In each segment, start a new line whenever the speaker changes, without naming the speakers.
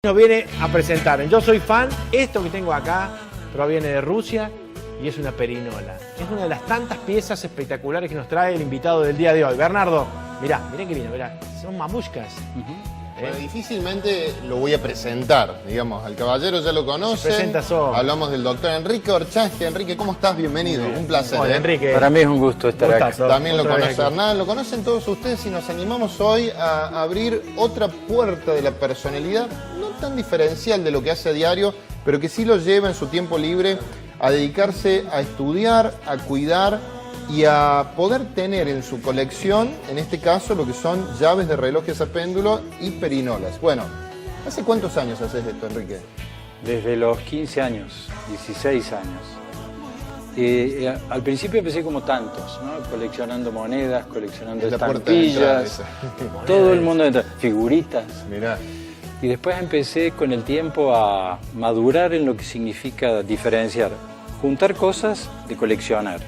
Nos viene a presentar. Yo soy fan, esto que tengo acá proviene de Rusia y es una perinola. Es una de las tantas piezas espectaculares que nos trae el invitado del día de hoy. Bernardo, mirá qué lindo, mirá, son mamushkas.
Bueno, difícilmente lo voy a presentar, digamos, al caballero ya lo conocen.
Presenta solo.
Hablamos del doctor Enrique Orchansky. Enrique, ¿cómo estás? Bienvenido, un placer.
Hola, Enrique.
Para mí es un gusto estar acá.
También lo
Otra vez
conoce
aquí.
Hernán, lo conocen todos ustedes y nos animamos hoy a abrir otra puerta de la personalidad, no tan diferencial de lo que hace a diario, pero que sí lo lleva en su tiempo libre a dedicarse a estudiar, a cuidar y a poder tener en su colección, en este caso, lo que son llaves de relojes a péndulo y perinolas. Bueno, ¿hace cuántos años haces esto, Enrique?
Desde los 15 años, 16 años. Al principio empecé como tantos, ¿no? Coleccionando monedas, coleccionando
Es la puerta de entrada
estampillas,
esa.
todo el mundo entra, figuritas.
Mirá.
Y después empecé con el tiempo a madurar en lo que significa diferenciar, juntar cosas de coleccionar.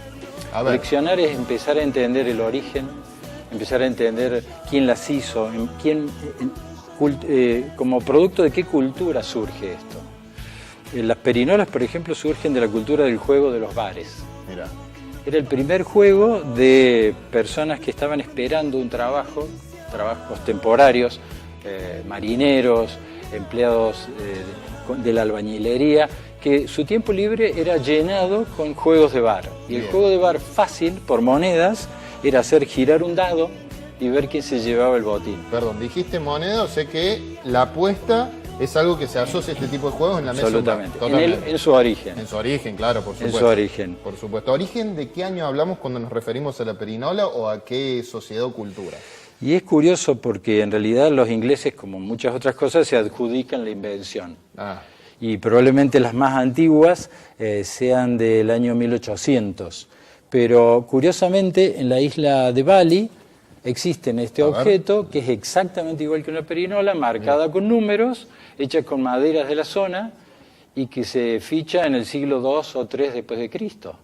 A ver.
Coleccionar es empezar a entender el origen, empezar a entender quién las hizo, como producto de qué cultura surge esto. Las perinolas, por ejemplo, surgen de la cultura del juego de los bares.
Mirá.
Era el primer juego de personas que estaban esperando un trabajo, trabajos temporarios, marineros, empleados de la albañilería, que su tiempo libre era llenado con juegos de bar. Y el
Bien.
juego de bar fácil, por monedas, era hacer girar un dado y ver quién se llevaba el botín.
Perdón, dijiste moneda, o sea que la apuesta es algo que se asocia a este tipo de juegos en la mesa.
Absolutamente.
Totalmente.
En su origen.
En su origen, claro, por
En
supuesto.
su origen.
Por supuesto. ¿Origen de qué año hablamos cuando nos referimos a la perinola o a qué sociedad o cultura?
Y es curioso porque en realidad los ingleses, como muchas otras cosas, se adjudican la invención.
Ah,
Y probablemente las más antiguas sean del año 1800. Pero curiosamente en la isla de Bali existe este
A ver.
objeto que es exactamente igual que una perinola, marcada con números, hecha con maderas de la zona y que se ficha en el siglo II o III después de Cristo.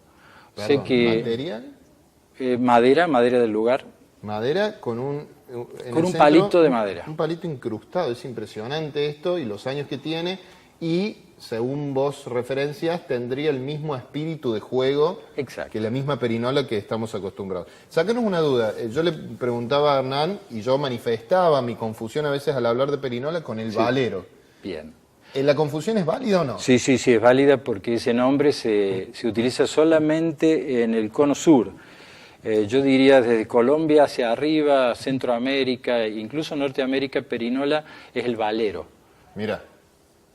O sea
perdón,
que
¿material?
madera del lugar.
Madera con un... en
Con
el
un
centro,
palito de madera.
Un palito incrustado, es impresionante esto y los años que tiene y según vos referencias tendría el mismo espíritu de juego
Exacto.
que la misma perinola que estamos acostumbrados. Sácanos una duda, yo le preguntaba a Hernán y yo manifestaba mi confusión a veces al hablar de perinola con el valero.
Bien.
¿La confusión es válida o no?
Sí, es válida porque ese nombre se utiliza solamente en el cono sur. Yo diría desde Colombia hacia arriba, Centroamérica, incluso Norteamérica, perinola es el valero.
Mira,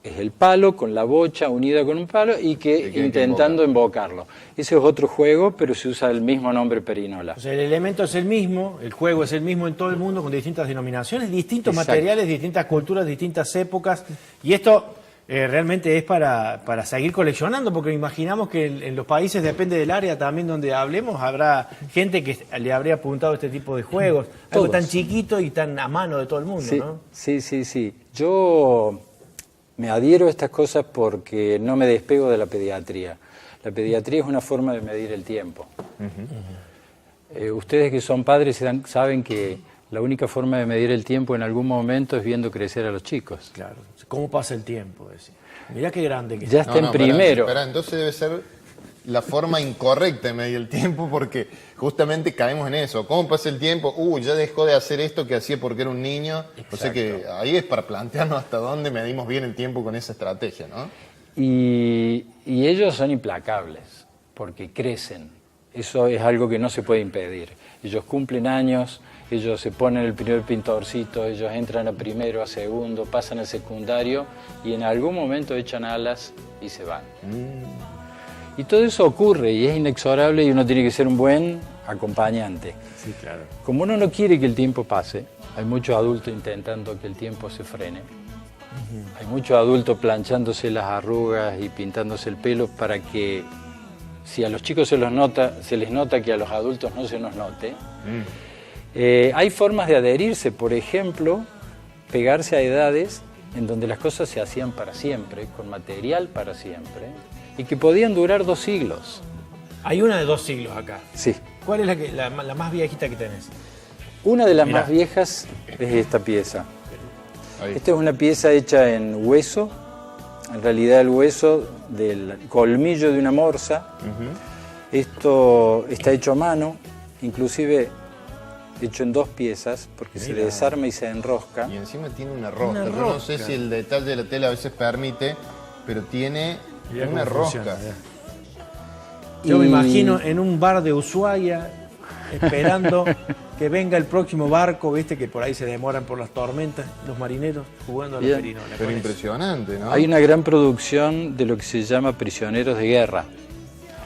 Es el palo con la bocha unida con un palo y que
hay que
intentando invocarlo. Ese es otro juego, pero se usa el mismo nombre perinola.
O sea, el elemento es el mismo, el juego es el mismo en todo el mundo con distintas denominaciones, distintos
Exacto.
materiales, distintas culturas, distintas épocas. Y esto realmente es para seguir coleccionando, porque imaginamos que en los países, depende del área también donde hablemos, habrá gente que le habría apuntado este tipo de juegos. Algo
Todos.
tan chiquito y tan a mano de todo el mundo,
Sí,
¿no?
sí. Yo me adhiero a estas cosas porque no me despego de la pediatría. La pediatría es una forma de medir el tiempo. Ustedes que son padres saben que la única forma de medir el tiempo en algún momento es viendo crecer a los chicos.
Claro. ¿Cómo pasa el tiempo? Decía. Mirá qué grande que
Ya
está.
está en primero.
Espera, entonces debe ser la forma incorrecta de medir el tiempo porque justamente caemos en eso. ¿Cómo pasa el tiempo? Ya dejó de hacer esto que hacía porque era un niño. O sea que ahí es para plantearnos hasta dónde medimos bien el tiempo con esa estrategia, ¿no?
Y ellos son implacables porque crecen. Eso es algo que no se puede impedir. Ellos cumplen años, ellos se ponen el primer pintorcito, ellos entran a primero, a segundo, pasan al secundario y en algún momento echan alas y se van. Y todo eso ocurre y es inexorable y uno tiene que ser un buen acompañante.
Sí, claro.
Como uno no quiere que el tiempo pase, hay muchos adultos intentando que el tiempo se frene. Hay muchos adultos planchándose las arrugas y pintándose el pelo para que, si a los chicos se les nota que a los adultos no se nos note. Hay formas de adherirse, por ejemplo, pegarse a edades en donde las cosas se hacían para siempre, con material para siempre, y que podían durar 2 siglos.
Hay una de 2 siglos acá.
Sí.
¿Cuál es la más viejita que tenés?
Una de las
Mirá.
más viejas es esta pieza.
Ahí.
Esta es una pieza hecha en hueso, en realidad el hueso del colmillo de una morsa. Esto está hecho a mano, inclusive hecho en 2 piezas, porque se desarma y se enrosca.
Y encima tiene una rosca. Yo no sé si el detalle de la tela a veces permite, pero tiene una rosca.
Yo me imagino en un bar de Ushuaia, esperando que venga el próximo barco, viste que por ahí se demoran por las tormentas, los marineros jugando a la perinola.
Pero impresionante, ¿no?
Hay una gran producción de lo que se llama prisioneros de guerra.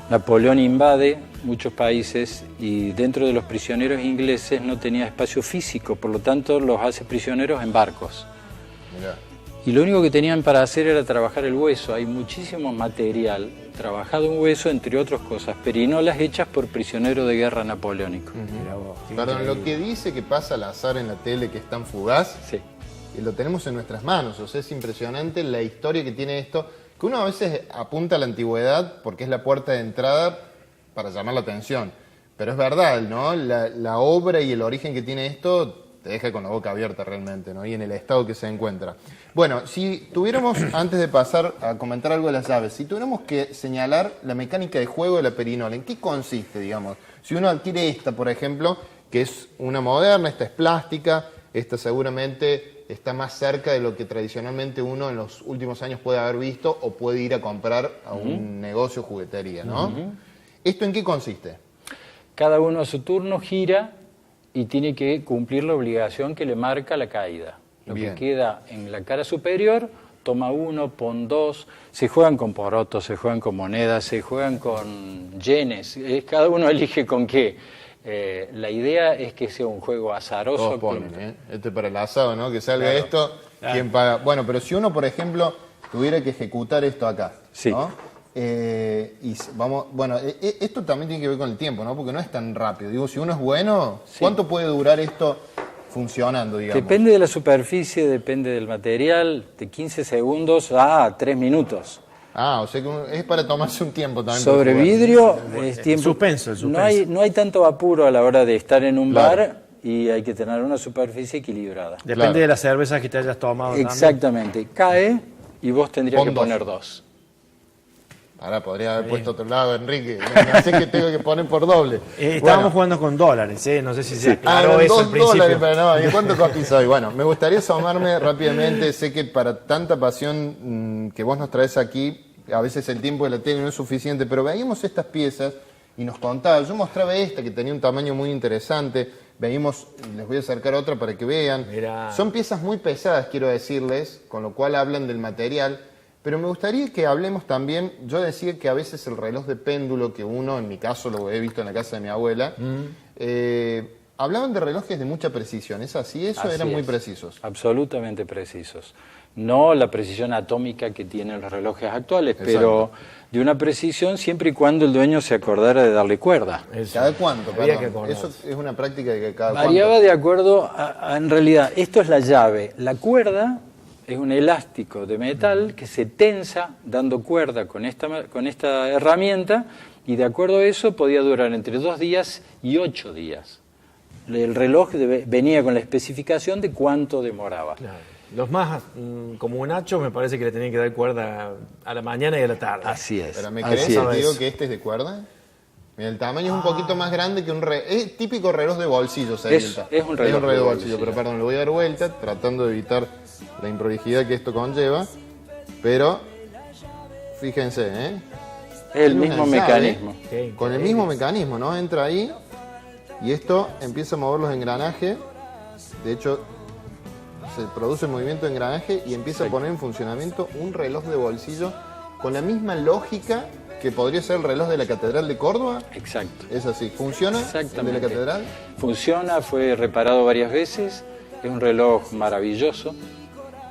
Napoleón invade muchos países y dentro de los prisioneros ingleses no tenía espacio físico, por lo tanto los hace prisioneros en barcos.
Mirá.
Y lo único que tenían para hacer era trabajar el hueso. Hay muchísimo material trabajado en hueso, entre otras cosas, perinolas hechas por prisioneros de guerra napoleónicos.
Perdón, lo que dice que pasa al azar en la tele, que es tan fugaz,
Sí.
y lo tenemos en nuestras manos. O sea, es impresionante la historia que tiene esto, que uno a veces apunta a la antigüedad porque es la puerta de entrada para llamar la atención. Pero es verdad, ¿no? La obra y el origen que tiene esto te deja con la boca abierta realmente, ¿no? Y en el estado que se encuentra. Bueno, si tuviéramos, antes de pasar a comentar algo de las llaves, si tuviéramos que señalar la mecánica de juego de la perinola, ¿en qué consiste, digamos? Si uno adquiere esta, por ejemplo, que es una moderna, esta es plástica, esta seguramente está más cerca de lo que tradicionalmente uno en los últimos años puede haber visto o puede ir a comprar a un negocio juguetería, ¿no? ¿Esto en qué consiste?
Cada uno a su turno gira y tiene que cumplir la obligación que le marca la caída. Lo
Bien.
que queda en la cara superior, toma 1, pon 2, se juegan con porotos, se juegan con monedas, se juegan con yenes, cada uno elige con qué. La idea es que sea un juego azaroso.
Todos ponen, ¿eh? Este es para el asado, ¿no? Que salga esto, ¿quién paga? Bueno, pero si uno, por ejemplo, tuviera que ejecutar esto acá,
Sí.
¿no? Esto también tiene que ver con el tiempo, ¿no? Porque no es tan rápido. Digo, si uno es bueno, ¿cuánto puede durar esto funcionando, digamos?
Depende de la superficie, depende del material, de 15 segundos a 3 minutos.
Ah, o sea que es para tomarse un tiempo también.
Sobre
para jugar.
vidrio es tiempo.
Suspenso, el suspenso.
No hay tanto apuro a la hora de estar en un
Claro.
bar y hay que tener una superficie equilibrada.
Depende
Claro.
de las cervezas que te hayas tomado también.
Exactamente. Cae y vos tendrías
Pon
que
dos.
poner 2.
Ahora podría haber puesto otro lado, Enrique. No sé que tengo que poner por doble.
Estábamos jugando con dólares, no sé si se
Ah,
aclaró
eran
eso al
$2,
principio.
pero no, ¿y cuánto cotiza hoy? Bueno, me gustaría asomarme rápidamente. Sé que para tanta pasión que vos nos traes aquí, a veces el tiempo de la tele no es suficiente, pero veíamos estas piezas y nos contaba. Yo mostraba esta que tenía un tamaño muy interesante. Veíamos, les voy a acercar otra para que vean.
Mirá.
Son piezas muy pesadas, quiero decirles, con lo cual hablan del material. Pero me gustaría que hablemos también, yo decía que a veces el reloj de péndulo que uno, en mi caso lo he visto en la casa de mi abuela, hablaban de relojes de mucha precisión, ¿es así? Eso
Así
eran muy
es.
precisos.
Absolutamente precisos. No la precisión atómica que tienen los relojes actuales, pero de una precisión siempre y cuando el dueño se acordara de darle cuerda.
¿Cada cuánto?
Había que
Perdón?
acordarse.
Eso es una práctica de que cada
Variaba
cuánto.
de acuerdo en realidad, esto es la llave. La cuerda es un elástico de metal que se tensa dando cuerda con esta herramienta y de acuerdo a eso podía durar entre 2 días y 8 días. El reloj venía con la especificación de cuánto demoraba.
Claro. Los más comunachos me parece que le tenían que dar cuerda a la mañana y a la tarde.
Así es.
¿Pero me
así
crees
es.
que digo que este es de cuerda? Mira, el tamaño es un poquito más grande que un reloj. Es típico reloj de bolsillo, ¿sabes?
Es un reloj de
de bolsillo,
bolsillo.
pero perdón, lo voy a dar vuelta, tratando de evitar la improlijidad que esto conlleva. Pero, fíjense, ¿eh?
Es el
Tiene
mismo
una llave,
mecanismo.
Qué
Con el mismo mecanismo, ¿no? Entra ahí y esto empieza a mover los engranajes. De hecho, se produce el movimiento de engranaje y empieza a poner en funcionamiento un reloj de bolsillo con la misma lógica que podría ser el reloj de la Catedral de Córdoba.
Exacto.
Es así. ¿Funciona el de la
Exactamente.
Catedral?
Funciona, fue reparado varias veces, es un reloj maravilloso.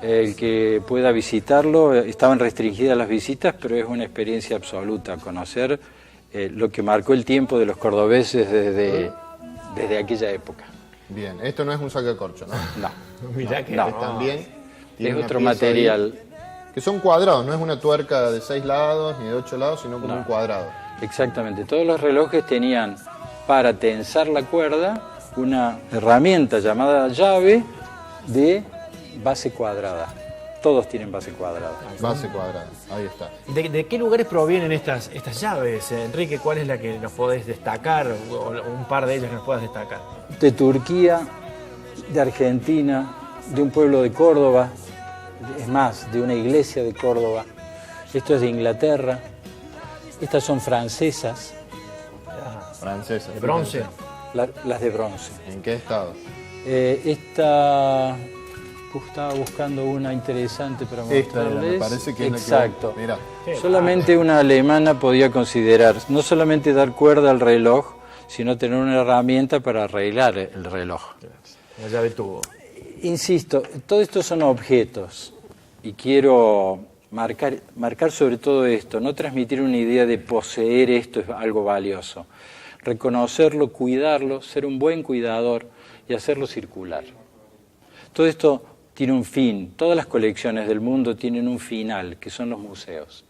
El que pueda visitarlo, estaban restringidas las visitas, pero es una experiencia absoluta conocer lo que marcó el tiempo de los cordobeses desde aquella época.
Bien, esto no es un sacacorcho, ¿no?
No,
Mirá que
no.
Es también tiene
es
una
otro
pieza
material.
ahí, que son cuadrados, no es una tuerca de 6 lados ni de 8 lados, sino como
No.
un cuadrado.
Exactamente, todos los relojes tenían para tensar la cuerda una herramienta llamada llave de base cuadrada. Todos tienen base cuadrada.
Base cuadrada, ahí está.
¿De qué lugares provienen estas llaves, Enrique? ¿Cuál es la que nos podés destacar, o un par de ellas que nos puedas destacar?
De Turquía, de Argentina, de un pueblo de Córdoba, es más, de una iglesia de Córdoba. Esto es de Inglaterra. Estas son francesas.
Francesa.
¿De bronce?
Las de bronce.
¿En qué estado?
Esta... Estaba buscando una interesante para mostrarles.
Me parece que es
exacto.
Mira.
Solamente una alemana podía considerar no solamente dar cuerda al reloj, sino tener una herramienta para arreglar el reloj.
La llave tubo.
Insisto, todo esto son objetos y quiero marcar sobre todo esto, no transmitir una idea de poseer esto es algo valioso. Reconocerlo, cuidarlo, ser un buen cuidador y hacerlo circular. Todo esto tiene un fin. Todas las colecciones del mundo tienen un final, que son los museos.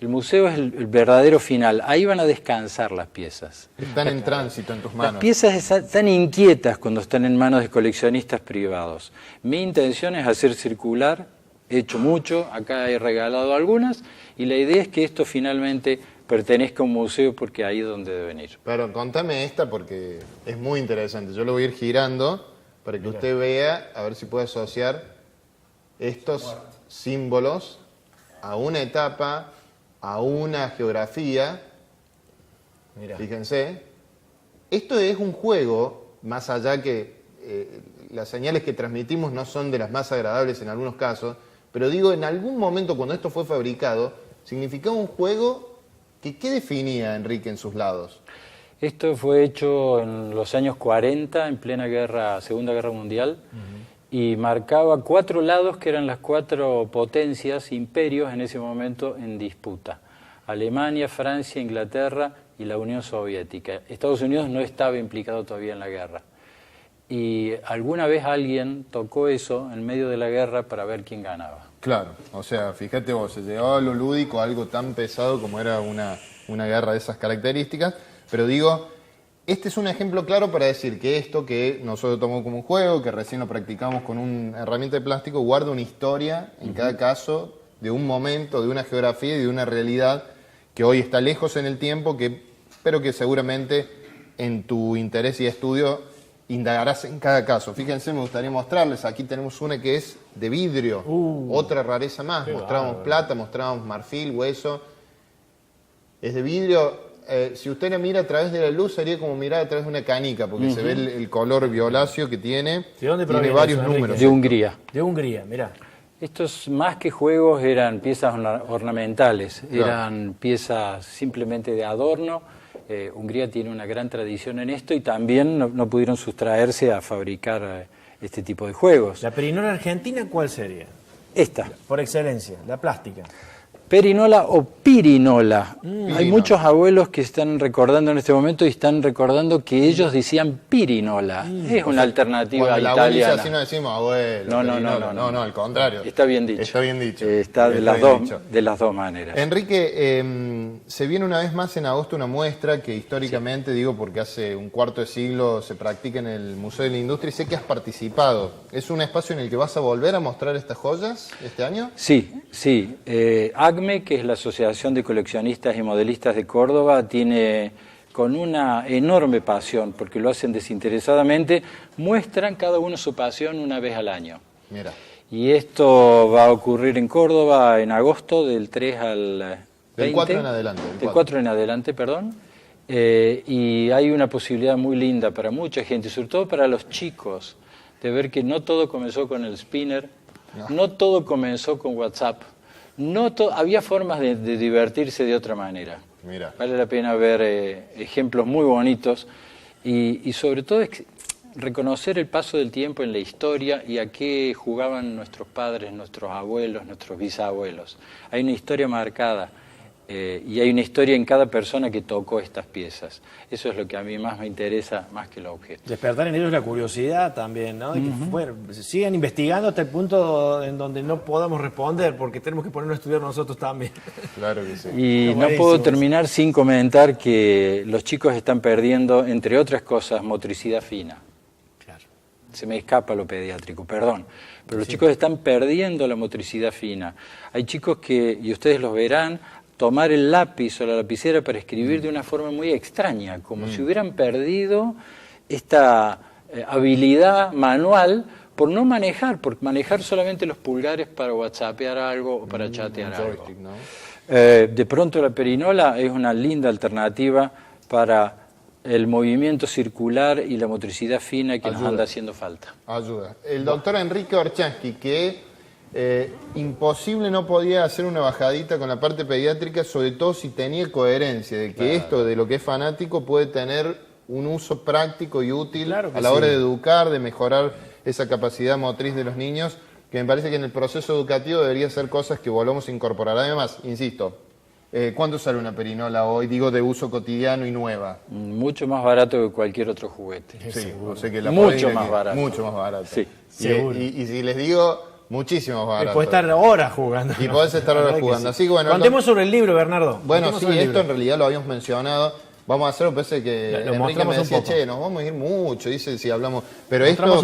El museo es el verdadero final. Ahí van a descansar las piezas.
Están en tránsito en tus manos.
Las piezas están inquietas cuando están en manos de coleccionistas privados. Mi intención es hacer circular, he hecho mucho, acá he regalado algunas, y la idea es que esto finalmente pertenezca a un museo porque ahí es donde deben ir.
Pero contame esta porque es muy interesante. Yo lo voy a ir girando para que usted vea, a ver si puede asociar estos símbolos a una etapa, a una geografía.
Mirá.
Fíjense, esto es un juego, más allá que las señales que transmitimos no son de las más agradables en algunos casos, pero digo, en algún momento cuando esto fue fabricado, significaba un juego que ¿qué definía, Enrique, en sus lados?
Esto fue hecho en los años 40, en plena Segunda Guerra Mundial, y marcaba 4 lados que eran las 4 potencias, imperios en ese momento en disputa. Alemania, Francia, Inglaterra y la Unión Soviética. Estados Unidos no estaba implicado todavía en la guerra. Y alguna vez alguien tocó eso en medio de la guerra para ver quién ganaba.
Claro, o sea, fíjate vos, se llevaba a lo lúdico algo tan pesado como era una guerra de esas características. Pero digo, este es un ejemplo claro para decir que esto que nosotros tomamos como un juego, que recién lo practicamos con una herramienta de plástico, guarda una historia, en cada caso, de un momento, de una geografía y de una realidad que hoy está lejos en el tiempo, pero que seguramente en tu interés y estudio indagarás en cada caso. Fíjense, me gustaría mostrarles, aquí tenemos una que es de vidrio, otra rareza más. Mostramos plata, mostramos marfil, hueso. Es de vidrio. Si usted la mira a través de la luz, sería como mirar a través de una canica, porque se ve el color violáceo que tiene.
¿De dónde
tiene
proviene
varios
eso, Enrique?
números.
De Hungría.
De Hungría, mirá.
Estos más que juegos eran piezas ornamentales,
Claro.
eran piezas simplemente de adorno. Hungría tiene una gran tradición en esto y también no pudieron sustraerse a fabricar este tipo de juegos.
¿La perinola argentina cuál sería?
Esta.
Por excelencia, la plástica.
Perinola o pirinola. Hay
Pirinola.
muchos abuelos que están recordando en este momento y están recordando que ellos decían pirinola. Es una alternativa
Cuando la abuela dice
italiana.
así no decimos abuelo. No, al contrario.
Está bien dicho.
Está bien dicho.
Está de las dos maneras.
Enrique, se viene una vez más en agosto una muestra que históricamente, digo porque hace un cuarto de siglo se practica en el Museo de la Industria y sé que has participado. ¿Es un espacio en el que vas a volver a mostrar estas joyas este año?
Sí. ACME, que es la Asociación de Coleccionistas y Modelistas de Córdoba, tiene con una enorme pasión, porque lo hacen desinteresadamente, muestran cada uno su pasión una vez al año.
Mira.
Y esto va a ocurrir en Córdoba en agosto, del 3 al 20.
Del 4 en adelante.
Del 4 en adelante, perdón. Y hay una posibilidad muy linda para mucha gente, sobre todo para los chicos, de ver que no todo comenzó con el spinner, no todo comenzó con WhatsApp, había formas de divertirse de otra manera.
Mira.
Vale la pena ver ejemplos muy bonitos y sobre todo reconocer el paso del tiempo en la historia y a qué jugaban nuestros padres, nuestros abuelos, nuestros bisabuelos. Hay una historia marcada y hay una historia en cada persona que tocó estas piezas. Eso es lo que a mí más me interesa, más que el objeto.
Despertar en ellos la curiosidad también, ¿no? De que, bueno, sigan investigando hasta el punto en donde no podamos responder, porque tenemos que ponernos a estudiar nosotros también.
Claro que sí.
Y
Está
no
buenísimo
puedo
eso.
terminar sin comentar que los chicos están perdiendo, entre otras cosas, motricidad fina.
Claro.
se me escapa lo pediátrico, perdón, pero los chicos están perdiendo la motricidad fina. Hay chicos que, y ustedes los verán, tomar el lápiz o la lapicera para escribir de una forma muy extraña, como si hubieran perdido esta habilidad manual por manejar solamente los pulgares para whatsappear algo o para chatear algo.
¿No?
De pronto la perinola es una linda alternativa para el movimiento circular y la motricidad fina que nos anda haciendo falta.
Ayuda. El doctor Enrique Orchansky, que imposible no podía hacer una bajadita con la parte pediátrica, sobre todo si tenía coherencia, de que esto de lo que es fanático puede tener un uso práctico y útil a la hora de educar, de mejorar esa capacidad motriz de los niños, que me parece que en el proceso educativo debería ser cosas que volvamos a incorporar. Además, insisto, ¿cuánto sale una perinola hoy? Digo, de uso cotidiano y nueva.
Mucho más barato que cualquier otro juguete.
Sí, o sea que la
mucho más barato.
Mucho más barato.
Sí,
seguro. Y si les digo, muchísimo más barato.
Y podés estar horas jugando.
Y podés estar horas jugando. Así que bueno.
Contemos sobre el libro, Bernardo.
Bueno, sí, esto en realidad lo habíamos mencionado. Vamos a hacerlo, parece que Enrique me decía, che, nos vamos a ir mucho, dice, si hablamos. Pero esto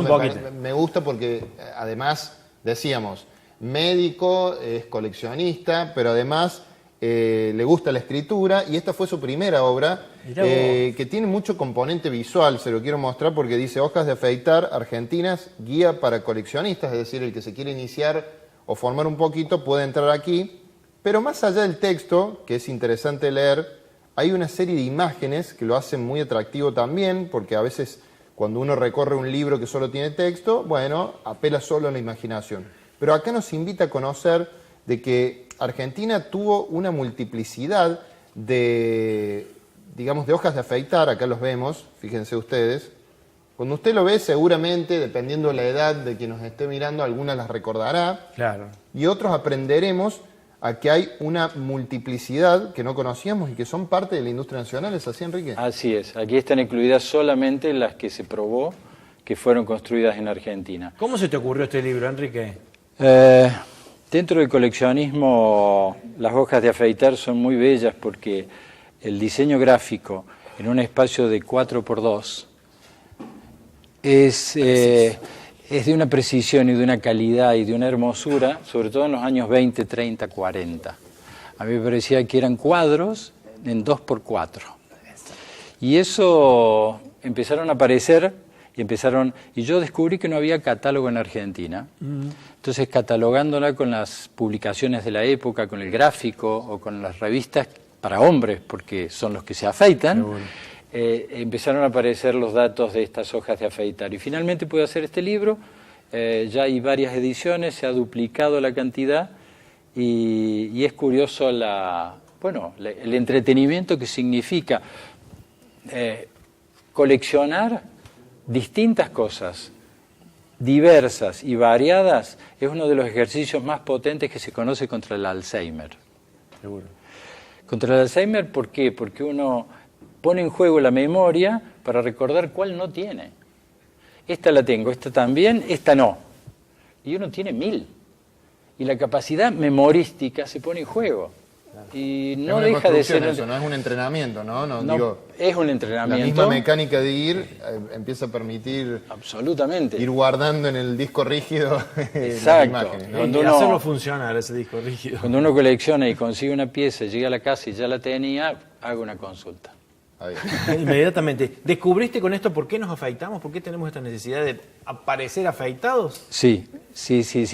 me gusta porque además, decíamos, médico, es coleccionista, pero además le gusta la escritura, y esta fue su primera obra, que tiene mucho componente visual, se lo quiero mostrar porque dice Hojas de afeitar argentinas, guía para coleccionistas, es decir, el que se quiere iniciar o formar un poquito puede entrar aquí, pero más allá del texto, que es interesante leer, hay una serie de imágenes que lo hacen muy atractivo también, porque a veces cuando uno recorre un libro que solo tiene texto, bueno, apela solo a la imaginación. Pero acá nos invita a conocer de que Argentina tuvo una multiplicidad de, digamos, de hojas de afeitar, acá los vemos, fíjense ustedes. Cuando usted lo ve, seguramente, dependiendo de la edad de quien nos esté mirando, algunas las recordará.
Claro.
Y otros aprenderemos a que hay una multiplicidad que no conocíamos y que son parte de la industria nacional. ¿Es así, Enrique?
Así es. Aquí están incluidas solamente las que se probó que fueron construidas en Argentina.
¿Cómo se te ocurrió este libro, Enrique?
Dentro del coleccionismo, las hojas de afeitar son muy bellas porque el diseño gráfico en un espacio de 4x2 es de una precisión y de una calidad y de una hermosura, sobre todo en los años 20, 30, 40. A mí me parecía que eran cuadros en 2x4. Y eso empezaron a aparecer y yo descubrí que no había catálogo en Argentina. Entonces, catalogándola con las publicaciones de la época, con el gráfico o con las revistas para hombres, porque son los que se afeitan, empezaron a aparecer los datos de estas hojas de afeitar. Y finalmente pude hacer este libro, ya hay varias ediciones, se ha duplicado la cantidad y es curioso el entretenimiento que significa coleccionar distintas cosas, diversas y variadas, es uno de los ejercicios más potentes que se conoce contra el Alzheimer.
Seguro.
Contra el Alzheimer, ¿por qué? Porque uno pone en juego la memoria para recordar cuál no tiene. Esta la tengo, esta también, esta no. Y uno tiene 1000. Y la capacidad memorística se pone en juego. Y no deja de ser...
Eso, no es un entrenamiento, ¿no? No, digo,
es un entrenamiento.
La misma mecánica de ir empieza a permitir...
Absolutamente.
Ir guardando en el disco rígido
las
imágenes, ¿no?
Y hacerlo funcionar, ese disco rígido.
Cuando uno colecciona y consigue una pieza, llega a la casa y ya la tenía, hago una consulta.
Inmediatamente. ¿Descubriste con esto por qué nos afeitamos? ¿Por qué tenemos esta necesidad de aparecer afeitados?
Sí.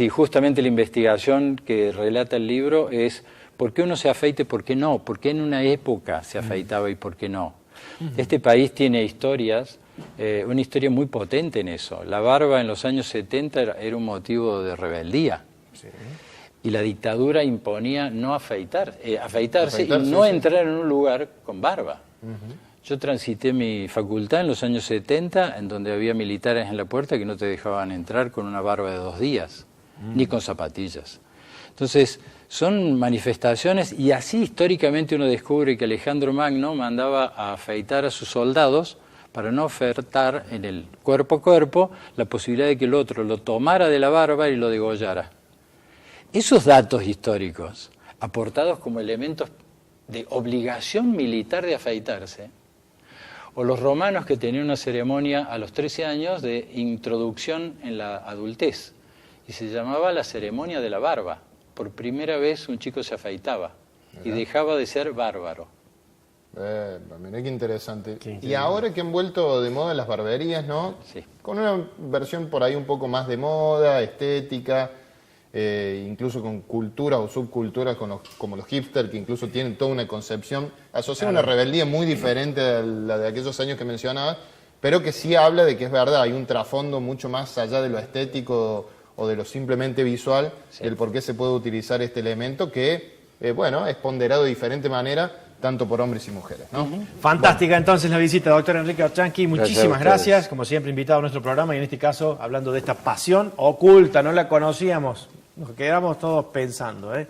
Justamente la investigación que relata el libro es por qué uno se afeita y por qué no. ¿Por qué en una época se afeitaba y por qué no? Este país tiene historias, una historia muy potente en eso. La barba en los años 70 era un motivo de rebeldía. Sí. Y la dictadura imponía no afeitarse y no entrar en un lugar con barba. Yo transité mi facultad en los años 70, en donde había militares en la puerta que no te dejaban entrar con una barba de 2 días, ni con zapatillas. Entonces, son manifestaciones, y así históricamente uno descubre que Alejandro Magno mandaba a afeitar a sus soldados para no ofertar en el cuerpo a cuerpo la posibilidad de que el otro lo tomara de la barba y lo degollara. Esos datos históricos, aportados como elementos de obligación militar de afeitarse, O los romanos que tenían una ceremonia a los 13 años de introducción en la adultez. Y se llamaba la ceremonia de la barba. Por primera vez un chico se afeitaba y dejaba de ser bárbaro.
Mirá qué interesante.
Qué
Y ahora que han vuelto de moda las barberías, ¿no?
Sí.
Con una versión por ahí un poco más de moda, estética, incluso con culturas o subculturas como los hipsters, que incluso tienen toda una concepción asociada a una rebeldía muy diferente a la de aquellos años que mencionaba, pero que sí habla de que es verdad, hay un trasfondo mucho más allá de lo estético o de lo simplemente visual, el por qué se puede utilizar este elemento que, bueno, es ponderado de diferente manera, tanto por hombres y mujeres, ¿no?
Fantástica entonces la visita, doctor Enrique Ochranqui. Muchísimas
Gracias.
gracias. Como siempre, invitado a nuestro programa y en este caso hablando de esta pasión oculta, no la conocíamos. Nos quedamos todos pensando, ¿eh?